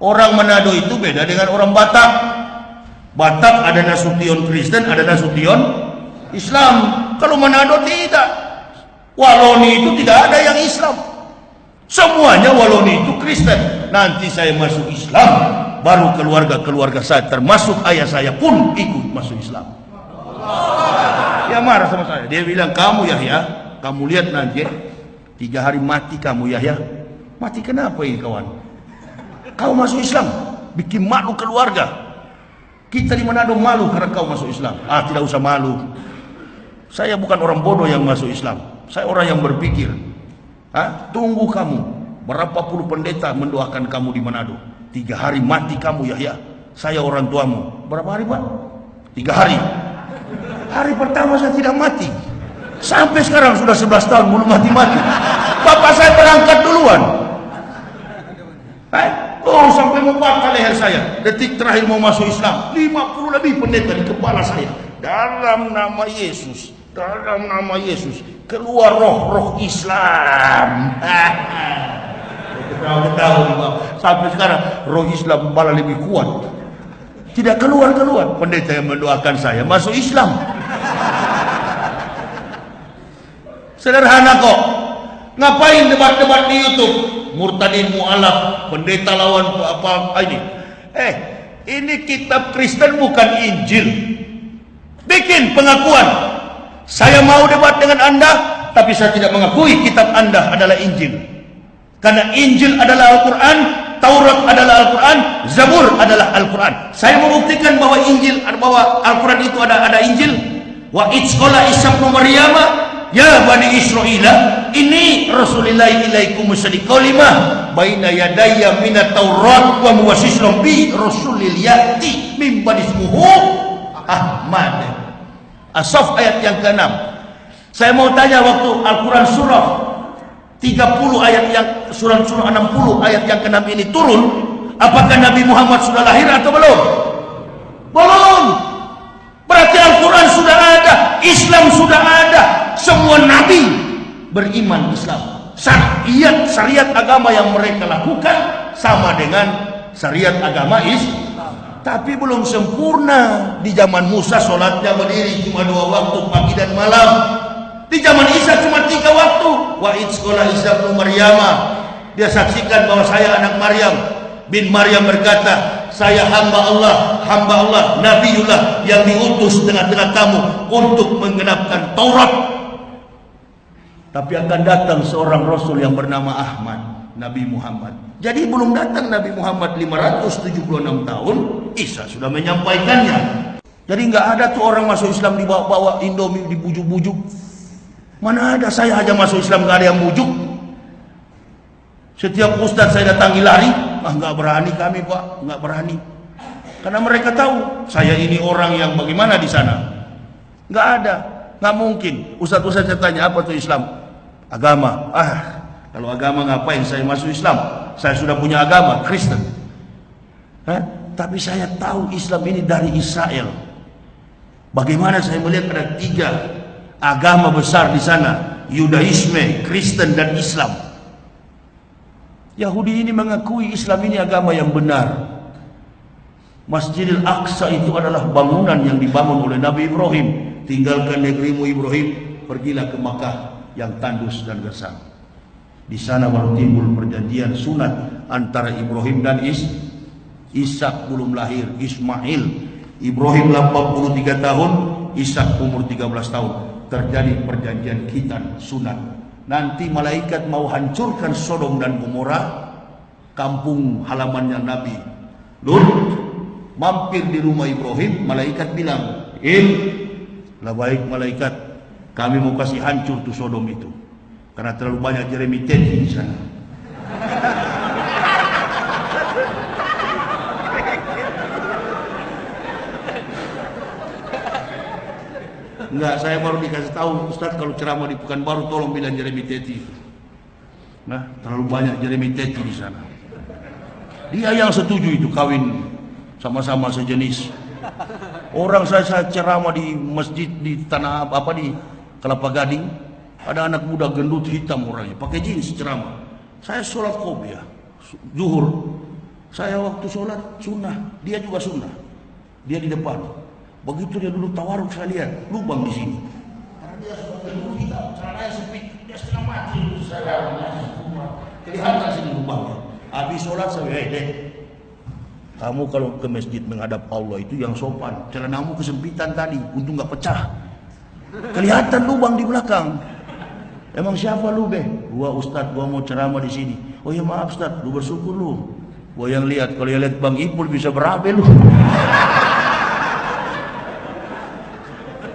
Orang Manado itu beda dengan orang Batak. Batak ada Nasution Kristen, ada Nasution Islam. Kalau Manado tidak. Waloni itu tidak ada yang Islam. Semuanya Waloni itu Kristen. Nanti saya masuk Islam, baru keluarga saya termasuk ayah saya pun ikut masuk Islam. Dia marah sama saya. Dia bilang, kamu Yahya, kamu lihat nanti 3 hari mati kamu Yahya. Mati kenapa ini kawan? Kau masuk Islam, bikin malu keluarga. Kita di Manado malu karena kau masuk Islam. Tidak usah malu. Saya bukan orang bodoh yang masuk Islam. Saya orang yang berpikir. Tunggu kamu. Berapa puluh pendeta mendoakan kamu di Manado. 3 hari mati kamu Yahya. Saya orang tuamu. Berapa hari Pak? 3 hari. Hari pertama saya tidak mati. Sampai sekarang sudah 11 tahun belum mati-mati. Bapak saya berangkat duluan. Sampai mau patah leher saya. Detik terakhir mau masuk Islam, 50 lebih pendeta di kepala saya. Dalam nama Yesus, dalam nama Yesus, keluar roh Islam. Ketawa-ketawa. Sampai sekarang roh Islam malah lebih kuat. Tidak keluar. Pendeta yang mendoakan saya masuk Islam. Sederhana kok. Ngapain debat-debat di YouTube? Murtadin mu'alaf, pendeta lawan apa ini. Ini kitab Kristen bukan Injil. Bikin pengakuan. Saya mau debat dengan Anda, tapi saya tidak mengakui kitab Anda adalah Injil. Karena Injil adalah Al-Quran, Taurat adalah Al-Quran, Zabur adalah Al-Quran. Saya membuktikan bahwa Al-Quran itu ada Injil. Wa idzqala Isa ibnu Maryam, ya Bani Israila, ini Rasulullah ilaikum musaddiq kalimah baina yadayya minat Taurat wa muwassilan bi rasulil yati min bani ismuhu Ahmad. As-Saff ayat yang ke-6. Saya mau tanya, waktu Al-Quran surah 30 ayat yang surah 60 ayat yang ke-6 ini turun, apakah Nabi Muhammad sudah lahir atau belum? Belum. Berarti Al-Quran sudah ada, Islam sudah ada, semua nabi beriman Islam. Syariat agama yang mereka lakukan sama dengan syariat agama Islam, tapi belum sempurna. Di zaman Musa sholatnya berdiri cuma 2 waktu, pagi dan malam. Di zaman Isa cuma 3 waktu. Wa idzqala Isa ibnu Maryam, dia saksikan bahwa saya anak Maryam. Bin Maryam berkata, saya hamba Allah, Nabiullah yang diutus tengah-tengah kamu untuk menggenapkan Taurat. Tapi akan datang seorang Rasul yang bernama Ahmad, Nabi Muhammad. Jadi belum datang Nabi Muhammad 576 tahun, Isa sudah menyampaikannya. Jadi nggak ada tuh orang masuk Islam dibawa-bawa Indomie, dibujuk-bujuk. Mana ada, saya aja masuk Islam nggak ada yang bujuk. Setiap ustadz saya datangi lari, nggak berani kami Pak, nggak berani. Karena mereka tahu saya ini orang yang bagaimana di sana. Nggak ada, nggak mungkin. Ustadz-ustadz saya tanya, apa tuh Islam? Agama. Kalau agama ngapain saya masuk Islam? Saya sudah punya agama Kristen. Tapi saya tahu Islam ini dari Israel. Bagaimana saya melihat ada 3 agama besar di sana, Yudaisme, Kristen dan Islam. Yahudi ini mengakui Islam ini agama yang benar. Masjidil Aqsa itu adalah bangunan yang dibangun oleh Nabi Ibrahim. Tinggalkan negerimu Ibrahim, pergilah ke Makkah yang tandus dan gersang. Di sana baru timbul perjanjian sunat antara Ibrahim dan Ishak belum lahir, Ismail. Ibrahim 83 tahun, Ishak umur 13 tahun. Terjadi perjanjian khitan sunat. Nanti malaikat mau hancurkan Sodom dan Gomora, kampung halamannya Nabi Lut. Mampir di rumah Ibrahim, malaikat bilang, lah baik malaikat, kami mau kasih hancur tuh Sodom itu, karena terlalu banyak Jeremy Teti di sana. Enggak, saya baru dikasih tahu Ustaz, kalau ceramah di Pekanbaru tolong bilang Jeremy Teti. Nah, terlalu banyak Jeremy Teti di sana. Dia yang setuju itu kawin sama-sama sejenis. Orang saya ceramah di masjid di tanah apa di Kelapa Gading, ada anak muda gendut hitam orangnya, pakai jeans ceramah. Saya sholat qobliyah zuhur, Saya waktu sholat sunnah, dia juga sunnah. Dia di depan. Begitu dia duduk tawaruk, saya lihat lubang di sini. Karena dia sebagai guru kita, celananya sempit, dia setengah mati. Saya kelihatan sini lubangnya. Habis sholat saya, deh, kamu kalau ke masjid menghadap Allah itu yang sopan. Celanamu kesempitan tadi, untung nggak pecah. Kelihatan lubang di belakang. Emang siapa lu, be? Gua Ustaz, gua mau ceramah di sini. Oh ya maaf Ustaz, lu bersyukur lu. Gua yang lihat, kalau yang lihat Bang Ipul bisa berabe lu.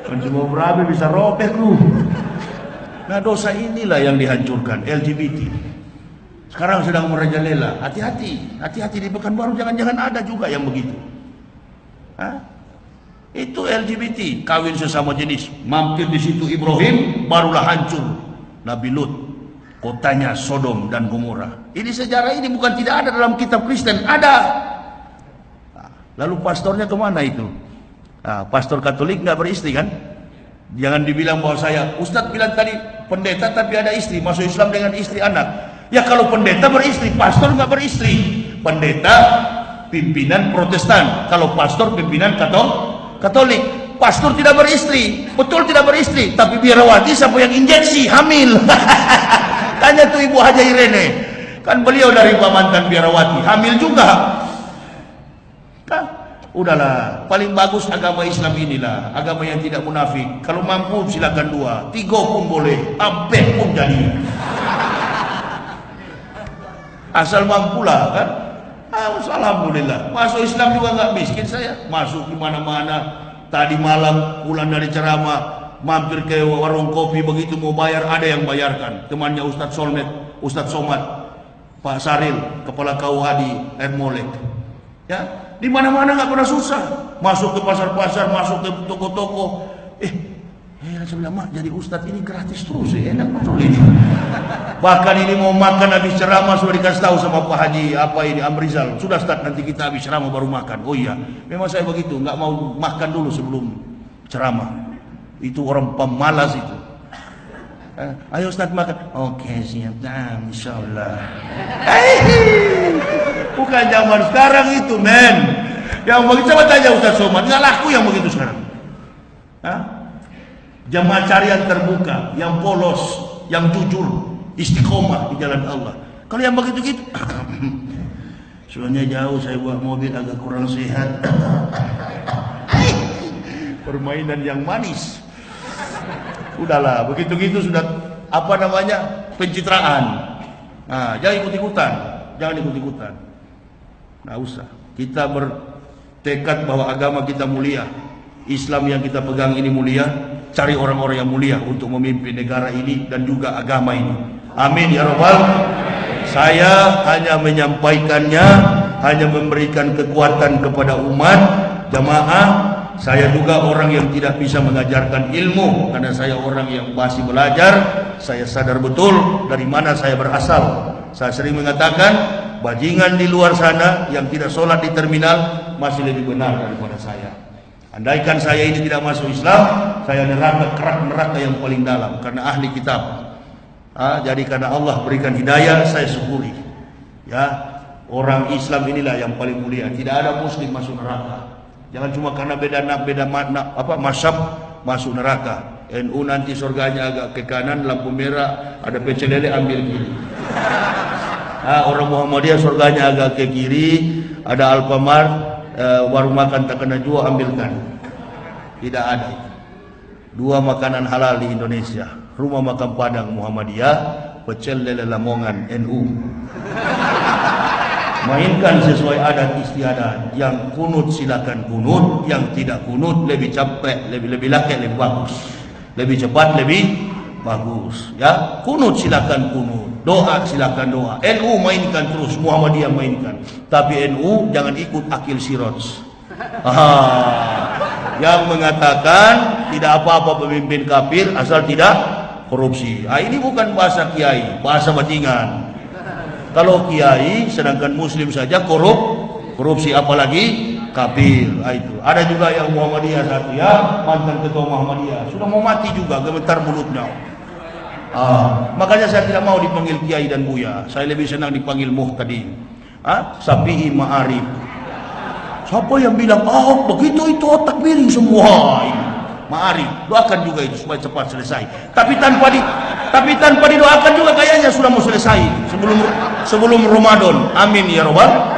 Kan cuma berabe bisa robek lu. Nah dosa inilah yang dihancurkan, LGBT. Sekarang sedang merajalela. Hati-hati, hati-hati di Pekanbaru jangan-jangan ada juga yang begitu. Hah? Itu LGBT, kawin sesama jenis. Mampir di situ Ibrahim, barulah hancur Nabi Lut, kotanya Sodom dan Gomora. Ini sejarah ini bukan tidak ada dalam kitab Kristen, ada. Lalu pastornya kemana itu? Pastor Katolik nggak beristri kan? Jangan dibilang bahwa saya, Ustadz bilang tadi pendeta tapi ada istri, masuk Islam dengan istri anak. Ya kalau pendeta beristri, pastor nggak beristri. Pendeta pimpinan Protestan, kalau pastor pimpinan Katolik. Pastor tidak beristri, betul tidak beristri, tapi biarawati siapa yang injeksi hamil. Tanya tuh Ibu Haja Irene, kan beliau dari mantan biarawati, hamil juga. Nah, udahlah, paling bagus agama Islam inilah, agama yang tidak munafik. Kalau mampu silakan 2, 3 pun boleh, sampai pun jadi. Asal mampulah kan. Alhamdulillah, masuk Islam juga nggak miskin saya, masuk di mana-mana. Tadi malam pulang dari ceramah, mampir ke warung kopi, begitu mau bayar ada yang bayarkan. Temannya Ustadz Solmed, Ustadz Somad, Pak Saril, kepala KUH di Ermolek. Ya, di mana-mana nggak pernah susah. Masuk ke pasar-pasar, masuk ke toko-toko. Saya bilang, mak jadi Ustadz ini gratis terus, enak betul ini. Bahkan ini mau makan habis ceramah sudah dikasih tahu sama Pak Haji Amrizal, sudah Ustadz nanti kita habis ceramah baru makan. Oh iya, memang saya begitu, nggak mau makan dulu sebelum ceramah. Itu orang pemalas itu. Ayo Ustadz makan. Oke siap, insya Allah. Bukan zaman sekarang itu, men. Yang begitu coba tanya Ustadz Somad, nggak laku yang begitu sekarang. Jamaah carian terbuka, yang polos, yang jujur, istiqomah di jalan Allah. Kalau yang begitu-gitu, soalnya jauh saya bawa mobil agak kurang sehat. Permainan yang manis. Udahlah, begitu-gitu sudah apa namanya pencitraan. Nah, jangan ikut-ikutan, jangan ikut-ikutan. Nggak usah. Kita bertekad bahwa agama kita mulia, Islam yang kita pegang ini mulia. Cari orang-orang yang mulia untuk memimpin negara ini dan juga agama ini. Amin ya Rabbal. Saya hanya menyampaikannya, hanya memberikan kekuatan kepada umat jamaah. Saya juga orang yang tidak bisa mengajarkan ilmu karena saya orang yang masih belajar. Saya sadar betul dari mana saya berasal. Saya sering mengatakan bajingan di luar sana yang tidak sholat di terminal masih lebih benar daripada saya. Andaikan saya ini tidak masuk Islam, saya kerak neraka yang paling dalam karena ahli kitab. Jadi karena Allah berikan hidayah, saya syukuri. Ya, orang Islam inilah yang paling mulia. Tidak ada Muslim masuk neraka. Jangan cuma karena beda mazhab masuk neraka. NU nanti surganya agak ke kanan, lampu merah, ada pecel lele ambil kiri. Orang Muhammadiyah surganya agak ke kiri, ada Alfamart. Warung makan tak kena jual ambilkan. Tidak ada itu. 2 makanan halal di Indonesia, rumah makan Padang Muhammadiyah, pecel lele Lamongan NU. Mainkan sesuai adat istiadat. Yang kunut silakan kunut, yang tidak kunut lebih capek, lebih laki, lebih bagus, lebih cepat, lebih bagus. Ya, kunut silakan kunut, doa silakan doa. NU mainkan terus, Muhammadiyah mainkan. Tapi NU jangan ikut akil siraj. Yang mengatakan tidak apa-apa pemimpin kafir asal tidak korupsi. Ini bukan bahasa kiai, bahasa bajingan. Kalau kiai sedangkan muslim saja korupsi apalagi kafir. Itu. Ada juga yang Muhammadiyah satu ya, mantan ketua Muhammadiyah. Sudah mau mati juga, gemetar mulutnya. Makanya saya tidak mau dipanggil kiai dan buya. Saya lebih senang dipanggil muhtadi. Syafi'i Ma'arif. Siapa yang bilang, begitu itu otak miring semua ini. Ma'arif, doakan juga itu supaya cepat selesai. Tapi tanpa didoakan juga kayaknya sudah mau selesai sebelum Ramadan. Amin ya robbal